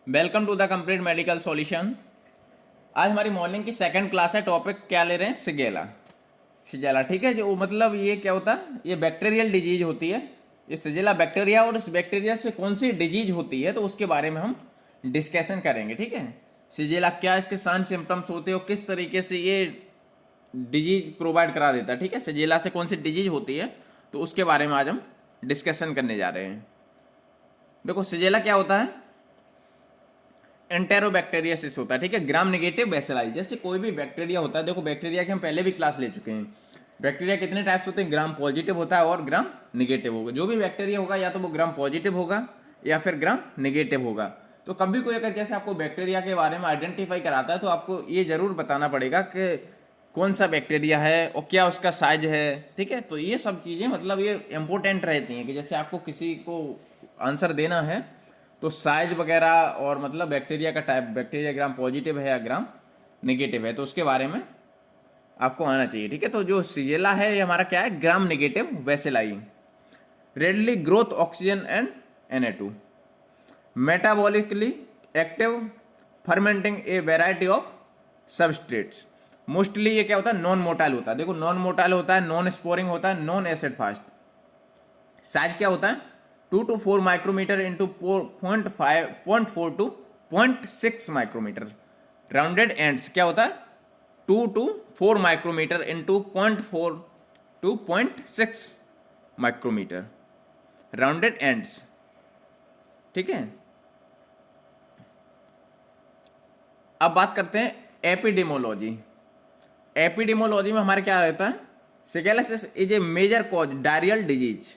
Welcome to the complete medical solution. आज हमारी morning की सेकंड क्लास है। टॉपिक क्या ले रहे हैं? सिगेला। सिजेला, ठीक है। जो मतलब ये क्या होता है, ये बैक्टीरियल डिजीज होती है। ये सिजेला बैक्टीरिया, और इस बैक्टीरिया से कौन सी डिजीज होती है तो उसके बारे में हम डिस्कशन करेंगे, ठीक है। सिजेला क्या इसके साइन सिम्टम्स होते हैं और किस तरीके से ये डिजीज प्रोवाइड करा देता है, ठीक है। सिजेला से कौन सी डिजीज होती है तो उसके बारे में आज हम डिस्कशन करने जा रहे हैं। देखो, सिजेला क्या होता है, एंटेरोबैक्टीरियसिस होता है, ठीक है। ग्राम नेगेटिव बैसिलाई, जैसे कोई भी बैक्टीरिया होता है। देखो, बैक्टीरिया की हम पहले भी क्लास ले चुके हैं। बैक्टीरिया कितने टाइप्स होते हैं? ग्राम पॉजिटिव होता है और ग्राम नेगेटिव होगा। जो भी बैक्टीरिया होगा या तो वो ग्राम पॉजिटिव होगा या फिर ग्राम नेगेटिव होगा। तो कभी कोई अगर जैसे आपको बैक्टीरिया के बारे में आइडेंटिफाई कराता है तो आपको ये जरूर बताना पड़ेगा कि कौन सा बैक्टीरिया है और क्या उसका साइज है, ठीक है। तो ये सब चीजें मतलब ये इंपॉर्टेंट रहती हैं कि जैसे आपको किसी को आंसर देना है तो साइज वगैरह और मतलब बैक्टीरिया का टाइप, बैक्टीरिया ग्राम पॉजिटिव है या ग्राम नेगेटिव है, तो उसके बारे में आपको आना चाहिए, ठीक है। तो जो सिजेला है ये हमारा क्या है? Gram negative bacilli. Readily growth oxygen and Na2, metabolically active, fermenting a variety of substrates. Mostly ये क्या होता है? नॉन मोटाइल होता है। देखो, नॉन मोटाइल होता है, नॉन स्पोरिंग होता है, नॉन एसिड फास्ट। साइज क्या होता है? 2 to 4 micrometre into 0.4 to 0.6 micrometre. Rounded ends क्या होता है? 2 to 4 micrometre into 0.4 to 0.6 micrometre. Rounded ends, ठीक है। अब बात करते हैं एपिडेमोलॉजी। एपिडेमोलॉजी में हमारे क्या रहता है? Shigellosis is a major cause diarrhoeal disease.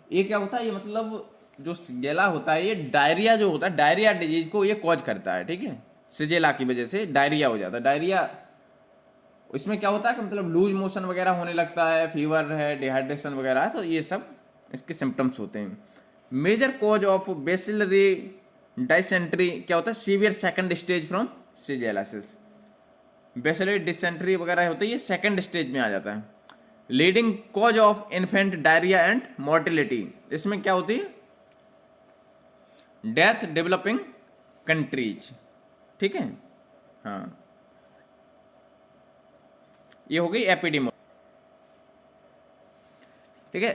ये क्या होता है? ये मतलब जो सिजेला होता है ये डायरिया जो होता है, डायरिया डिजीज को ये कॉज करता है, ठीक है। सिजेला की वजह से डायरिया हो जाता है। डायरिया इसमें क्या होता है कि मतलब लूज मोशन वगैरह होने लगता है, फीवर है, डिहाइड्रेशन वगैरह है, तो ये सब इसके सिम्टम्स होते हैं। Major cause of bacillary dysentery क्या होता है? Severe second stage from shigellosis. Bacillary dysentery वगैरह होता है, ये सेकंड स्टेज में आ जाता है। Leading cause of infant diarrhoea and mortality, इसमें क्या होती है? डेथ डेवलपिंग कंट्रीज, ठीक है। हाँ, ये हो गई एपिडेमो, ठीक है।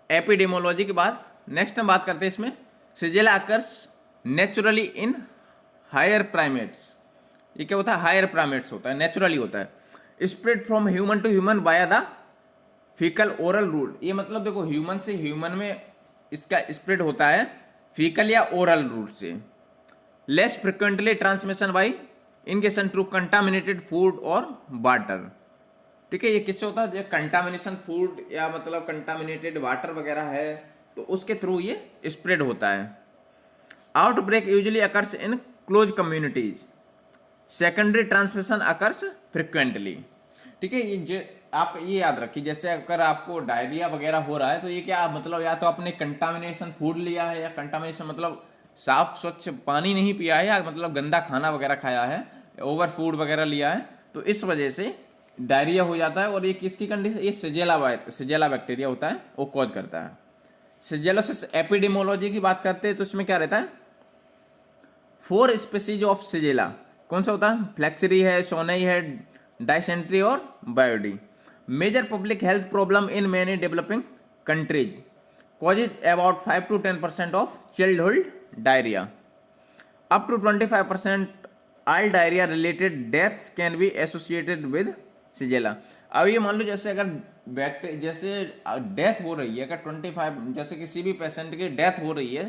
एपिडेमोलॉजी के बाद नेक्स्ट हम बात करते हैं इसमें Shigella occurs naturally in higher primates. ये क्या होता है? हायर प्राइमेट्स होता है, नेचुरली होता है। Spread from human to human by the faecal oral route. ये मतलब देखो, ह्यूमन से ह्यूमन में इसका स्प्रेड होता है फीकल या ओरल रूट से। Less frequently transmission by ingestion through contaminated food और वाटर, ठीक है। ये किससे होता है? कंटामिनेशन फूड या मतलब कंटामिनेटेड वाटर वगैरह है तो उसके थ्रू ये स्प्रेड होता है। Outbreak usually occurs in close communities. Secondary transmission occurs frequently, ठीक है। ये आप ये याद रखिए, जैसे अगर आपको डायरिया वगैरह हो रहा है तो ये क्या मतलब, या तो आपने कंटामिनेशन फूड लिया है, या कंटामिनेशन मतलब साफ स्वच्छ पानी नहीं पिया है, या मतलब गंदा खाना वगैरह खाया है, ओवर फूड वगैरह लिया है, तो इस वजह से डायरिया हो जाता है। और ये किसकी कंडीशन? ये सिजेला बैक्टीरिया होता है, वो कॉज करता है। सिजेलोसिस एपिडेमोलॉजी की बात करते हैं तो इसमें क्या रहता है? 4 स्पीसीज ऑफ सिजेला। कौन सा होता है? फ्लेक्सरी है, सोनई है, डाइसेंट्री और boydii. Major public health problem in many developing countries, causes about 5 to 10% of childhood diarrhoea. Up to 25% all diarrhoea related deaths can be associated with Shigella. अब ये मान लो जैसे अगर जैसे डेथ हो रही है, अगर 25 जैसे किसी भी पेशेंट की डेथ हो रही है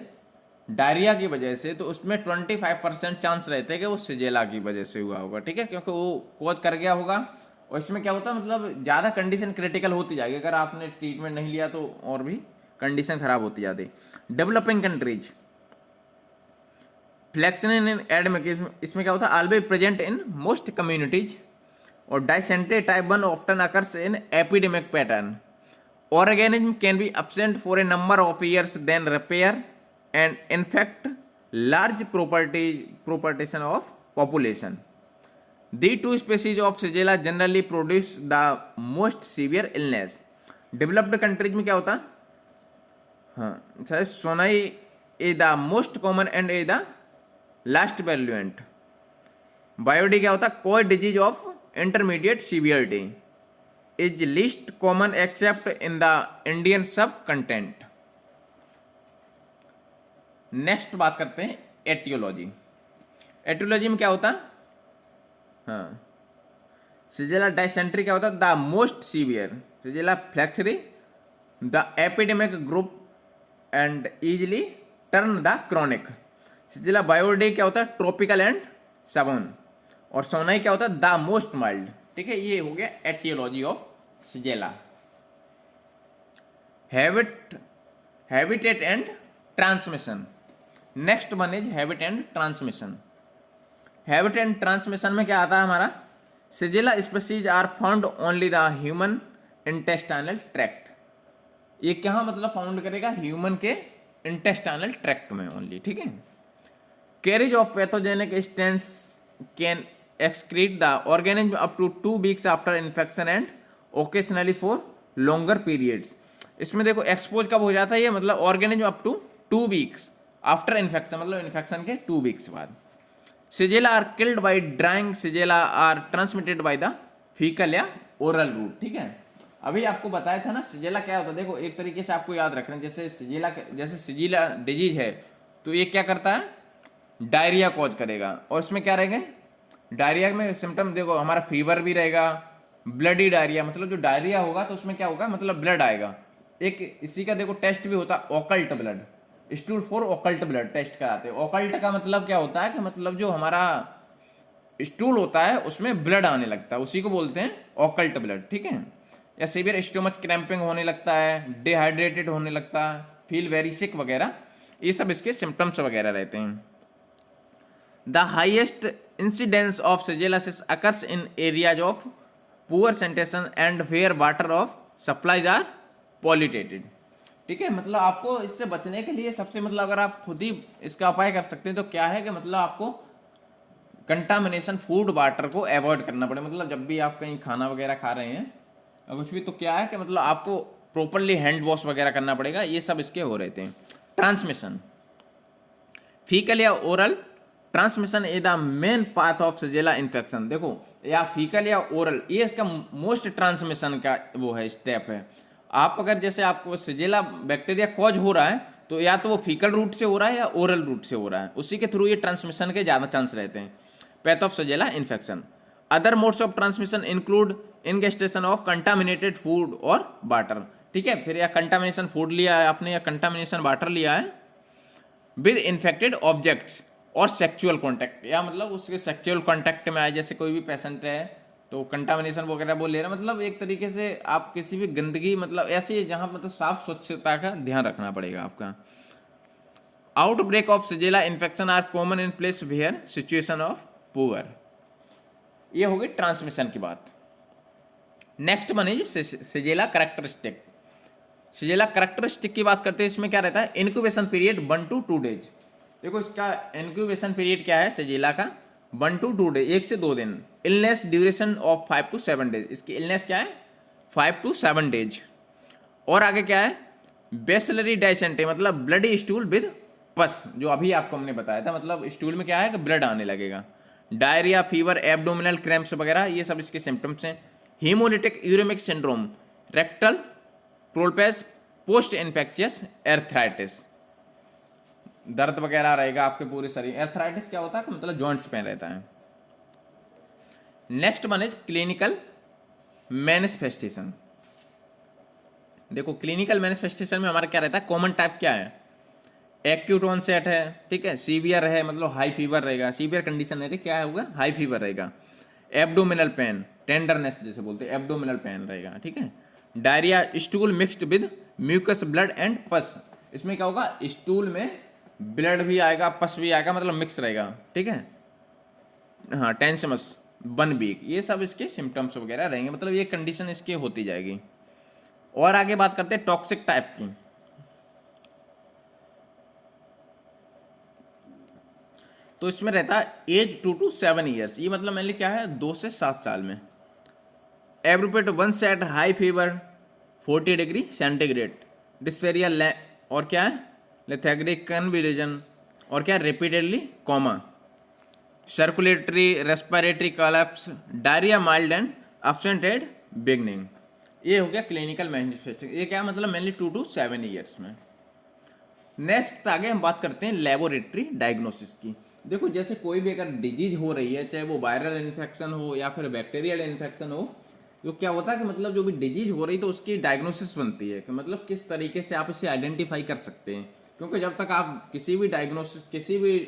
डायरिया की वजह से, तो उसमें 25% चांस रहते हैं कि वो सिजेला की वजह से हुआ होगा, ठीक है, क्योंकि वो कॉज कर गया होगा। और इसमें क्या होता है, मतलब ज्यादा कंडीशन क्रिटिकल होती जाएगी, अगर आपने ट्रीटमेंट नहीं लिया तो और भी कंडीशन खराब होती जाती। Developing countries flexion in endemic, इसमें क्या होता है? Always present in most communities. और dysentery type 1 often occurs in epidemic pattern. Organism can be absent for a number of years then repair and infect large proportion of population. The two species of Shigella generally produce the most severe illness. Developed countries में क्या होता है? हाँ, sonnei is the most common and is the last virulent. Boydii क्या होता है, कोई disease of intermediate severity, is least common except in the Indian subcontinent. Next बात करते हैं एटियोलॉजी। एटियोलॉजी में क्या होता है, हाँ, सिजेला डायसेंट्री क्या होता है, the most severe, Shigella flexneri the epidemic group and easily turn the chronic. Shigella boydii क्या होता है, ट्रॉपिकल एंड सबोन, और सोनाई क्या होता है, द मोस्ट माइल्ड। ठीक है, ये हो गया aetiology of Shigella. Habitat and transmission. Next one is habit and transmission. Habit and transmission में क्या आता है हमारा, Shigella species are found only the human intestinal tract. ये कहाँ मतलब फाउंड करेगा, ह्यूमन के इंटेस्टाइनल ट्रैक्ट में ओनली। ठीक है, carriage of pathogenic strains can excrete the organism up to 2 weeks after infection and occasionally for longer periods. इसमें देखो एक्सपोज कब हो जाता है ये, मतलब organism up to 2 weeks after infection, मतलब इन्फेक्शन के 2 वीक्स बाद। Shigella are killed by drying, Shigella are transmitted by the faecal या ओरल रूट। ठीक है, अभी आपको बताया था ना सिजेला क्या होता है। देखो एक तरीके से आपको याद रखना, जैसे सिजेला डिजीज है तो ये क्या करता है, डायरिया कॉज करेगा। और इसमें क्या रहेगा, डायरिया में सिम्टम देखो हमारा फीवर भी रहेगा, ब्लडी डायरिया, मतलब जो डायरिया होगा तो उसमें क्या होगा, मतलब ब्लड आएगा। एक इसी का देखो टेस्ट भी होता है occult blood, stool for occult blood test कराते हैं। ऑकल्ट का मतलब क्या होता है कि मतलब जो हमारा स्टूल होता है उसमें ब्लड आने लगता है, उसी को बोलते हैं ऑकल्ट ब्लड। ठीक है, या सीवियर स्टोमच क्रैम्पिंग होने लगता है, डिहाइड्रेटेड होने लगता है, फील वेरी सिक वगैरह, ये सब इसके सिम्टम्स वगैरह रहते हैं। The highest incidence of shigellosis occurs in areas of poor sanitation and where water of supplies are polluted. ठीक है, मतलब आपको इससे बचने के लिए सबसे मतलब अगर आप खुद ही इसका उपाय कर सकते हैं तो क्या है कि मतलब आपको कंटामिनेशन फूड वाटर को अवॉइड करना पड़े। मतलब जब भी आप कहीं खाना वगैरह खा रहे हैं कुछ भी, तो क्या है कि मतलब आपको प्रॉपरली हैंड वॉश वगैरह करना पड़ेगा। ये सब इसके हो रहते हैं। ट्रांसमिशन, फीकल या oral transmission is the main path of Shigella infection. देखो या फीकल या ओरल, ये इसका मोस्ट ट्रांसमिशन का वो है, स्टेप है। आप अगर जैसे आपको सिजेला बैक्टीरिया कॉज हो रहा है तो या तो वो फीकल रूट से हो रहा है या ओरल रूट से हो रहा है, उसी के थ्रू ये ट्रांसमिशन के ज्यादा चांस रहते हैं। Path of Shigella infection. Other modes of transmission include ingestion of contaminated food और वाटर। ठीक है, फिर या कंटामिनेशन फूड लिया है आपने या कंटामिनेशन वाटर लिया है विद इन्फेक्टेड ऑब्जेक्ट्स और सेक्सुअल कॉन्टैक्ट, या मतलब उसके सेक्सुअल कॉन्टैक्ट में आए, जैसे कोई भी पेशेंट है तो कंटामिनेशन वगैरह वो ले रहा है। मतलब एक तरीके से आप किसी भी गंदगी, मतलब ऐसी जहां मतलब साफ स्वच्छता का ध्यान रखना पड़ेगा आपका। Outbreak of Shigella infection are common in place where situation of poor. ये होगी ट्रांसमिशन की बात। Next one is Shigella characteristic. Shigella characteristic की बात करते हैं, इसमें क्या रहता है, इनक्यूबेशन पीरियड 1 to 2 डेज। देखो इसका इनक्यूबेशन पीरियड क्या है सिजेला का, 1 to 2 डेज, 1 से 2 दिन। Illness duration of 5 to 7 days, इसकी इलनेस क्या है 5 to 7 डेज। और आगे क्या है, बेसिलरी डायसेंट्री, मतलब ब्लडी स्टूल विद पस, जो अभी आपको हमने बताया था, मतलब स्टूल में क्या है कि ब्लड आने लगेगा। डायरिया, फीवर, एब्डोमिनल क्रैम्प्स वगैरह, ये सब इसके सिम्टम्स हैं। Haemolytic uraemic syndrome, rectal prolapse, post infectious arthritis, दर्द वगैरह रहेगा आपके पूरे शरीर। एर्थराइटिस क्या होता है, मतलब जॉइंट्स पेन रहता है। Next one is clinical manifestation. देखो क्लिनिकल मैनिफेस्टेशन में हमारा क्या रहता है, कॉमन टाइप क्या है, एक्यूट ऑनसेट है, ठीक है, सीवियर है, मतलब हाई फीवर रहेगा, सीवियर कंडीशन है, क्या होगा, हाई फीवर रहेगा। एब्डोमिनल पेन, टेंडरनेस जैसे बोलते हैं, एब्डोमिनल पेन रहेगा, ठीक है। Diarrhoea, stool mixed with mucus, blood and pus, इसमें क्या होगा, स्टूल में ब्लड भी आएगा, पस भी आएगा, मतलब मिक्स रहेगा, ठीक है। हाँ, टेंसमस, 1 वीक, ये सब इसके सिम्टम्स वगैरह रहेंगे, मतलब ये कंडीशन इसकी होती जाएगी। और आगे बात करते हैं टॉक्सिक टाइप की। तो इसमें रहता है एज 2 to 7 ईयर्स, ये मतलब मेनली क्या है, 2 से 7 साल में। Abrupt 1 set, high fever 40 degree centigrade, dysphoria और क्या है, लेथेग्रिक कन्वल्यूजन, और क्या, repeatedly coma, circulatory respiratory collapse, diarrhoea mild and absent at beginning. ये हो गया क्लिनिकल मैनिफेस्टेशन। ये क्या मतलब मेनली 2 to 7 ईयर्स में। नेक्स्ट आगे हम बात करते हैं लेबोरेटरी डायग्नोसिस की। देखो जैसे कोई भी अगर डिजीज हो रही है, चाहे वो वायरल इन्फेक्शन हो या फिर बैक्टीरियल इन्फेक्शन हो, तो क्या होता है कि मतलब जो भी डिजीज हो रही तो उसकी डायग्नोसिस बनती है कि मतलब किस तरीके से आप इसे आइडेंटिफाई कर सकते हैं। क्योंकि जब तक आप किसी भी डायग्नोसिस, किसी भी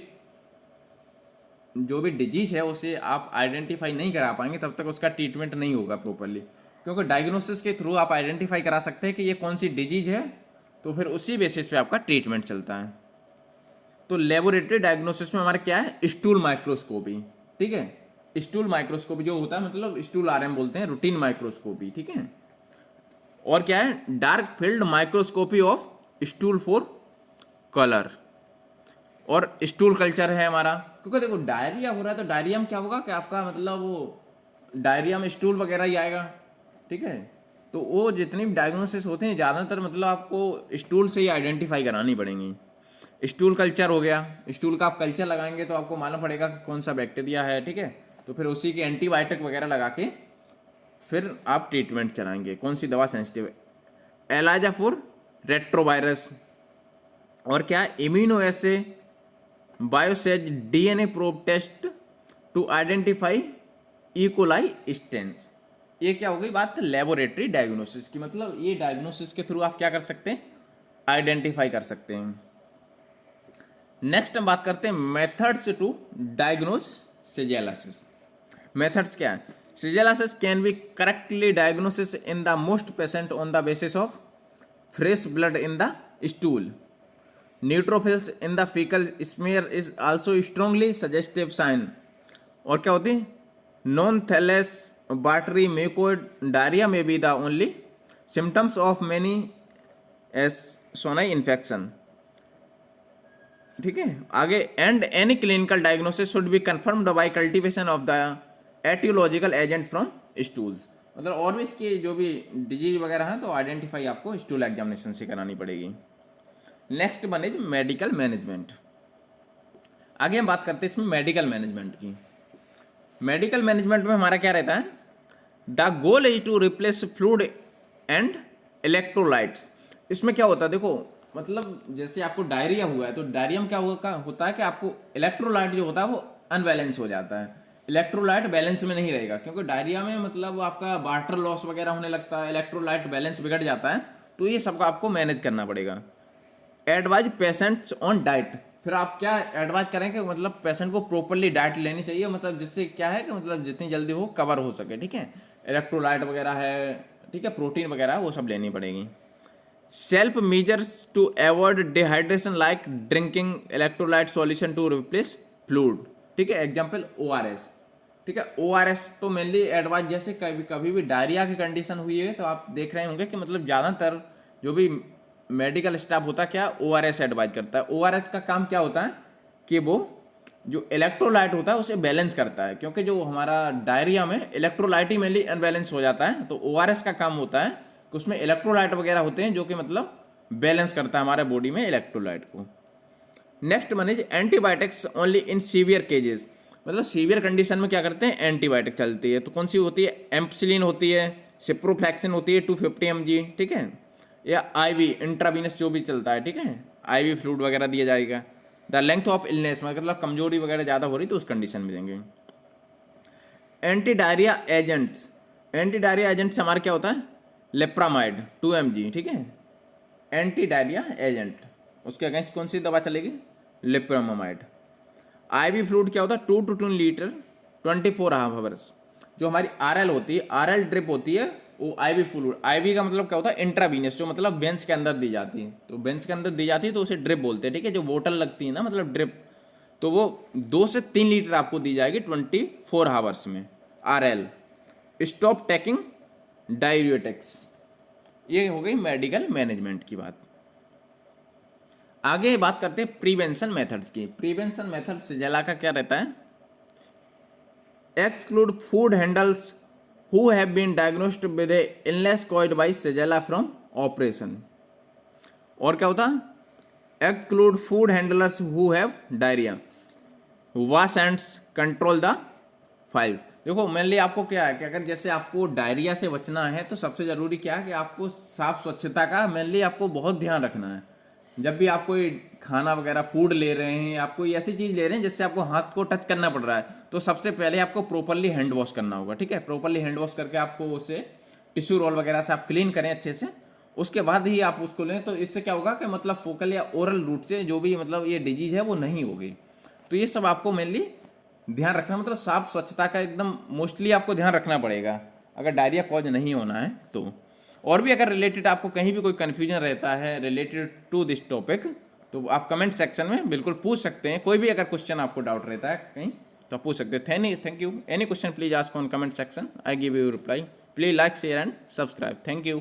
जो भी डिजीज है उसे आप आइडेंटिफाई नहीं करा पाएंगे तब तक उसका ट्रीटमेंट नहीं होगा प्रॉपरली। क्योंकि डायग्नोसिस के थ्रू आप आइडेंटिफाई करा सकते हैं कि ये कौन सी डिजीज है, तो फिर उसी बेसिस पे आपका ट्रीटमेंट चलता है। तो लेबोरेटरी डायग्नोसिस में हमारे क्या है, स्टूल माइक्रोस्कोपी। ठीक है, स्टूल माइक्रोस्कोपी जो होता है मतलब स्टूल आरएम बोलते हैं, रूटीन माइक्रोस्कोपी। ठीक है, और क्या है, dark field microscopy of stool for colour, और स्टूल कल्चर है हमारा। क्योंकि देखो डायरिया हो रहा है तो डायरिया में क्या होगा कि आपका मतलब वो डायरिया में स्टूल वगैरह ही आएगा। ठीक है, तो वो जितनी भी डायग्नोसिस होते हैं ज़्यादातर मतलब आपको स्टूल से ही आइडेंटिफाई करानी पड़ेंगी। स्टूल कल्चर हो गया, स्टूल का आप कल्चर लगाएंगे तो आपको मालूम पड़ेगा कि कौन सा बैक्टीरिया है। ठीक है, तो फिर उसी की एंटीबायोटिक वगैरह लगा के फिर आप ट्रीटमेंट चलाएंगे, कौन सी दवा सेंसिटिव है। एलाइजा फॉर रेट्रोवायरस, और क्या है, immuno assay bioassays DNA probe test to identify E coli strains. ये क्या हो गई बात लेबोरेटरी डायग्नोसिस की। मतलब ये डायग्नोसिस के थ्रू आप क्या कर सकते हैं, आइडेंटिफाई कर सकते हैं। नेक्स्ट हम बात करते हैं methods to diagnose shigellosis. Methods क्या है, shigellosis can be correctly diagnosis in the most patient on the basis of fresh blood in the stool. Neutrophils in the faecal smear is also strongly suggestive sign. और क्या होती है, non थैलेस बार्टरी mucoid diarrhoea में be the only symptoms of many S sonnei infection. ठीक है, आगे and any clinical diagnosis should be confirmed by cultivation of the aetiological agent from stools. मतलब और भी इसकी जो भी डिजीज वगैरह है तो आइडेंटिफाई आपको स्टूल एग्जामिनेशन से करानी पड़ेगी। Next one is medical management. आगे हम बात करते हैं इसमें मेडिकल मैनेजमेंट की। मेडिकल मैनेजमेंट में हमारा क्या रहता है, the goal is to replace fluid and electrolytes. इसमें क्या होता है, देखो मतलब जैसे आपको डायरिया हुआ है तो डायरिया में क्या होता है कि आपको इलेक्ट्रोलाइट जो होता है वो अनबैलेंस हो जाता है। इलेक्ट्रोलाइट बैलेंस में नहीं रहेगा क्योंकि डायरिया में मतलब आपका वाटर लॉस वगैरह होने लगता है, इलेक्ट्रोलाइट बैलेंस बिगड़ जाता है, तो ये सबका आपको मैनेज करना पड़ेगा। एडवाइज पेशेंट्स ऑन डाइट, फिर आप क्या एडवाइज करें कि मतलब पेशेंट को प्रॉपरली डाइट लेनी चाहिए, मतलब जिससे क्या है कि मतलब जितनी जल्दी हो कवर हो सके। ठीक है, इलेक्ट्रोलाइट वगैरह है, ठीक है, प्रोटीन वगैरह वो सब लेनी पड़ेगी। Self measures to avoid dehydration like drinking electrolyte solution to replace fluid. ठीक है, एग्जांपल ओआरएस। ठीक है, ओआरएस तो मेनली एडवाइज, जैसे कभी कभी भी डायरिया की कंडीशन हुई है तो आप देख रहे होंगे कि मतलब ज़्यादातर जो भी मेडिकल स्टाफ होता है क्या ओआरएस एडवाइज करता है। ओआरएस का काम क्या होता है कि वो जो इलेक्ट्रोलाइट होता है उसे बैलेंस करता है, क्योंकि जो हमारा डायरिया में इलेक्ट्रोलाइट ही मेनली अनबैलेंस हो जाता है, तो ओआरएस का काम होता है कि उसमें इलेक्ट्रोलाइट वगैरह होते हैं जो कि मतलब बैलेंस करता है हमारे बॉडी में इलेक्ट्रोलाइट को। Next one is antibiotics only in severe cases. मतलब सीवियर कंडीशन में क्या करते हैं, एंटीबायोटिक चलती है। तो कौन सी होती है, एम्पसिलिन होती है, सिप्रोफ्लैक्सिन होती है 250 mg। ठीक है, या आईवी इंट्रावीनस जो भी चलता है। ठीक है, आईवी फ्लूइड वगैरह दिया जाएगा। द लेंथ ऑफ इलनेस, मतलब कमजोरी वगैरह ज़्यादा हो रही तो उस कंडीशन में देंगे। Anti diarrhoea agents, anti diarrhoea agents हमारा क्या होता है, लेप्रामाइड 2 mg। ठीक है, एंटी डायरिया एजेंट, उसके अगेंस्ट कौन सी दवा चलेगी, लेप्रामाइड। आईवी फ्लूइड क्या होता है, 2 to 2 लीटर 24 आवर्स। जो हमारी आरएल होती है, आरएल ड्रिप होती है, वो आईवी फ्लूइड। आईवी का मतलब क्या होता है, इंट्रावीनस, जो मतलब वेंस के अंदर दी जाती है। तो वेंस के अंदर दी जाती है तो उसे ड्रिप बोलते हैं। ठीक है, जो बोतल लगती है ना मतलब ड्रिप, तो वो 2 से 3 लीटर आपको दी जाएगी 24 आवर्स में आरएल। Stop taking diuretics. ये हो गई मेडिकल मैनेजमेंट की बात। आगे बात करते हैं प्रिवेंशन मेथड्स की। प्रिवेंशन मेथड सिजेला का क्या रहता है, exclude food handles who have been diagnosed with a illness caused by Shigella from operation। और क्या होता, exclude food handlers who have diarrhea, wash hands control the files. देखो मेनली आपको क्या है कि अगर जैसे आपको डायरिया से बचना है तो सबसे जरूरी क्या है कि आपको साफ स्वच्छता का मेनली आपको बहुत ध्यान रखना है। जब भी आप कोई खाना वगैरह फूड ले रहे हैं, आप कोई ऐसी चीज ले रहे हैं जिससे आपको हाथ को टच करना पड़ रहा है, तो सबसे पहले आपको प्रॉपरली हैंड वॉश करना होगा। ठीक है, प्रॉपरली हैंड वॉश करके आपको उसे टिश्यू रोल वगैरह से आप क्लीन करें अच्छे से, उसके बाद ही आप उसको लें। तो इससे क्या होगा कि मतलब फोकल या ओरल रूट से जो भी मतलब ये डिजीज है वो नहीं होगी। तो ये सब आपको मेनली ध्यान रखना, मतलब साफ स्वच्छता का एकदम मोस्टली आपको ध्यान रखना पड़ेगा अगर डायरिया कॉज नहीं होना है तो। और भी अगर रिलेटेड आपको कहीं भी कोई कन्फ्यूजन रहता है रिलेटेड टू दिस टॉपिक तो आप कमेंट सेक्शन में बिल्कुल पूछ सकते हैं। कोई भी अगर क्वेश्चन आपको डाउट रहता है कहीं तो आप पूछ सकते हैं। Thank you. Any question please ask on comment section, I give you reply. Please like share and subscribe. Thank you.